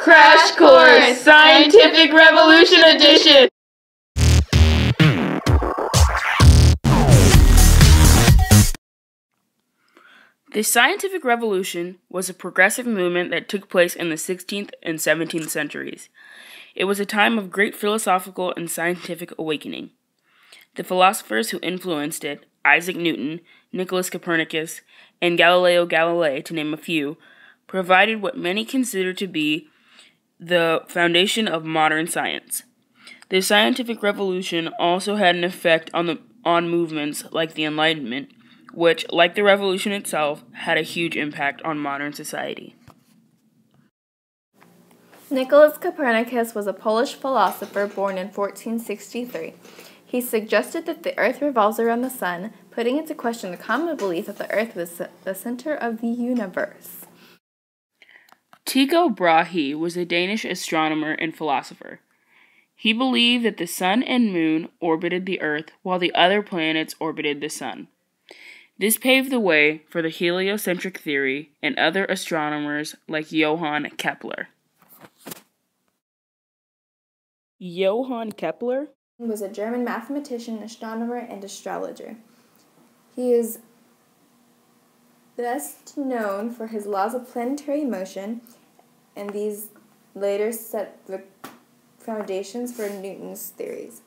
Crash Course Scientific Revolution Edition! The scientific revolution was a progressive movement that took place in the 16th and 17th centuries. It was a time of great philosophical and scientific awakening. The philosophers who influenced it, Isaac Newton, Nicholas Copernicus, and Galileo Galilei, to name a few, provided what many consider to be the foundation of modern science. The scientific revolution also had an effect on movements like the Enlightenment, which, like the revolution itself, had a huge impact on modern society. Nicholas Copernicus was a Polish philosopher born in 1463. He suggested that the earth revolves around the sun, putting into question the common belief that the earth was the center of the universe. Tycho Brahe was a Danish astronomer and philosopher. He believed that the sun and moon orbited the earth while the other planets orbited the sun. This paved the way for the heliocentric theory and other astronomers like Johann Kepler. Johann Kepler was a German mathematician, astronomer, and astrologer. He is best known for his laws of planetary motion, and these later set the foundations for Newton's theories.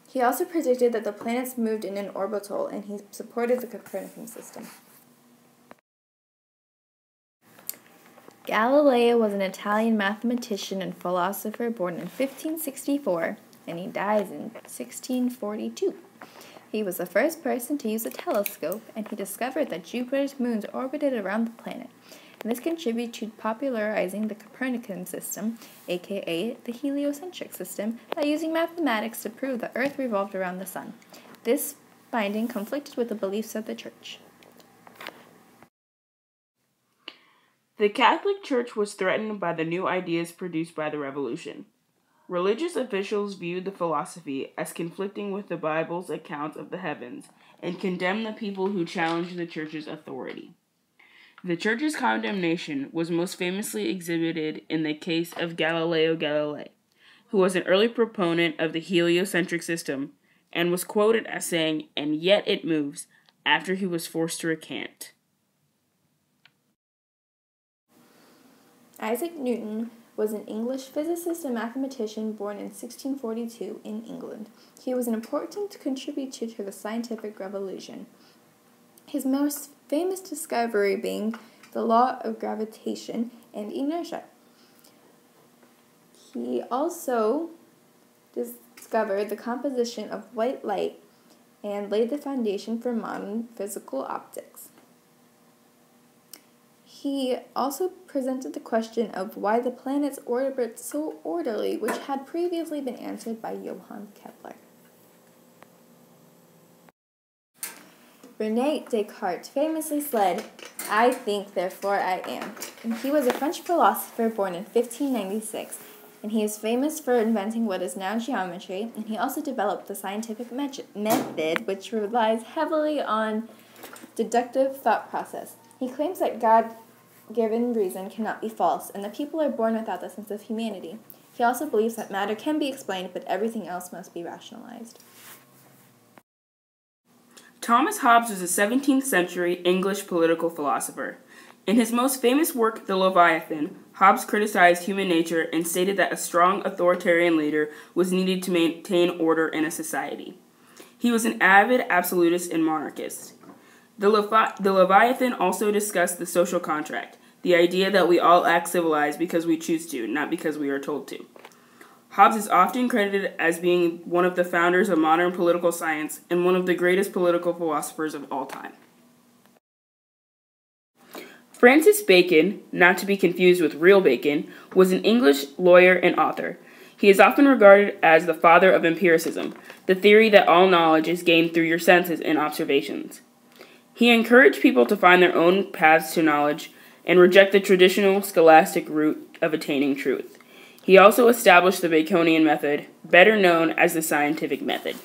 He also predicted that the planets moved in an orbital, and he supported the Copernican system. Galileo was an Italian mathematician and philosopher born in 1564, and he dies in 1642. He was the first person to use a telescope, and he discovered that Jupiter's moons orbited around the planet, and this contributed to popularizing the Copernican system, aka the heliocentric system, by using mathematics to prove the Earth revolved around the sun. This finding conflicted with the beliefs of the Church. The Catholic Church was threatened by the new ideas produced by the Revolution. Religious officials viewed the philosophy as conflicting with the Bible's accounts of the heavens and condemned the people who challenged the Church's authority. The Church's condemnation was most famously exhibited in the case of Galileo Galilei, who was an early proponent of the heliocentric system and was quoted as saying, "And yet it moves," after he was forced to recant. Isaac Newton was an English physicist and mathematician born in 1642 in England. He was an important contributor to the scientific revolution, his most famous discovery being the law of gravitation and inertia. He also discovered the composition of white light and laid the foundation for modern physical optics. He also presented the question of why the planets orbit so orderly, which had previously been answered by Johann Kepler. René Descartes famously said, "I think, therefore I am." And he was a French philosopher born in 1596, and he is famous for inventing what is now geometry, and he also developed the scientific method, which relies heavily on deductive thought process. He claims that God-given reason cannot be false, and that people are born without the sense of humanity. He also believes that matter can be explained, but everything else must be rationalized. Thomas Hobbes was a 17th century English political philosopher. In his most famous work, The Leviathan, Hobbes criticized human nature and stated that a strong authoritarian leader was needed to maintain order in a society. He was an avid absolutist and monarchist. The Leviathan also discussed the social contract, the idea that we all act civilized because we choose to, not because we are told to. Hobbes is often credited as being one of the founders of modern political science and one of the greatest political philosophers of all time. Francis Bacon, not to be confused with real bacon, was an English lawyer and author. He is often regarded as the father of empiricism, the theory that all knowledge is gained through your senses and observations. He encouraged people to find their own paths to knowledge and reject the traditional scholastic route of attaining truth. He also established the Baconian method, better known as the scientific method.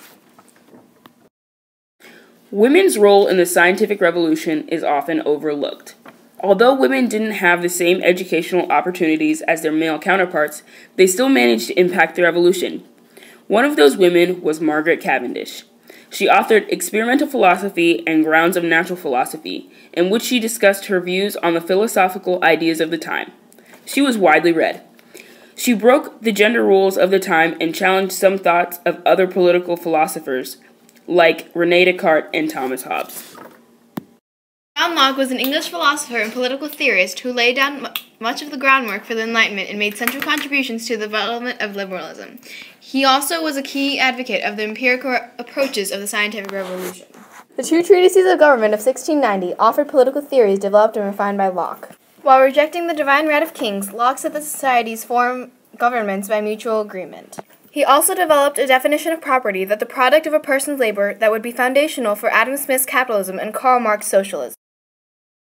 Women's role in the scientific revolution is often overlooked. Although women didn't have the same educational opportunities as their male counterparts, they still managed to impact the revolution. One of those women was Margaret Cavendish. She authored Experimental Philosophy and Grounds of Natural Philosophy, in which she discussed her views on the philosophical ideas of the time. She was widely read. She broke the gender rules of the time and challenged some thoughts of other political philosophers, like René Descartes and Thomas Hobbes. John Locke was an English philosopher and political theorist who laid down much of the groundwork for the Enlightenment and made central contributions to the development of liberalism. He also was a key advocate of the empirical approaches of the scientific revolution. The two treatises of government of 1690 offered political theories developed and refined by Locke. While rejecting the divine right of kings, Locke said that societies form governments by mutual agreement. He also developed a definition of property that the product of a person's labor that would be foundational for Adam Smith's capitalism and Karl Marx's socialism.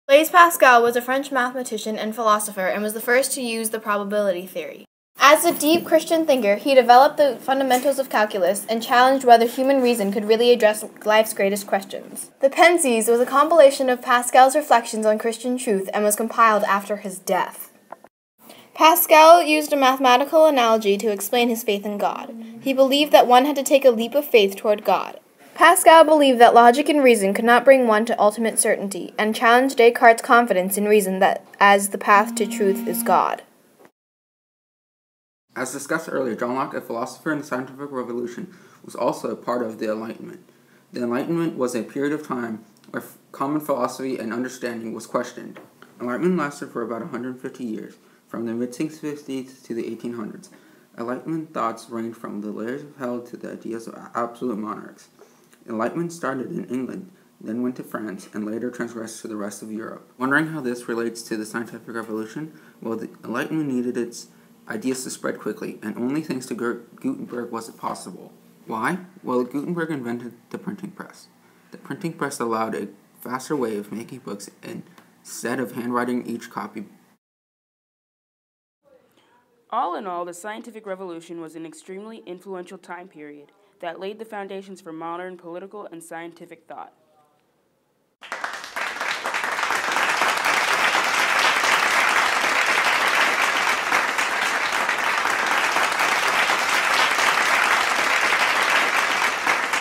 Blaise Pascal was a French mathematician and philosopher and was the first to use the probability theory. As a deep Christian thinker, he developed the fundamentals of calculus and challenged whether human reason could really address life's greatest questions. The Pensies was a compilation of Pascal's reflections on Christian truth and was compiled after his death. Pascal used a mathematical analogy to explain his faith in God. He believed that one had to take a leap of faith toward God. Pascal believed that logic and reason could not bring one to ultimate certainty, and challenged Descartes' confidence in reason that as the path to truth is God. As discussed earlier, John Locke, a philosopher in the scientific revolution, was also a part of the Enlightenment. The Enlightenment was a period of time where common philosophy and understanding was questioned. Enlightenment lasted for about 150 years, from the mid-1650s to the 1800s. Enlightenment thoughts ranged from the layers of hell to the ideas of absolute monarchs. Enlightenment started in England, then went to France, and later transgressed to the rest of Europe. Wondering how this relates to the scientific revolution? Well, the Enlightenment needed its ideas to spread quickly, and only thanks to Gutenberg was it possible. Why? Well, Gutenberg invented the printing press. The printing press allowed a faster way of making books instead of handwriting each copy. All in all, the scientific revolution was an extremely influential time period that laid the foundations for modern political and scientific thought.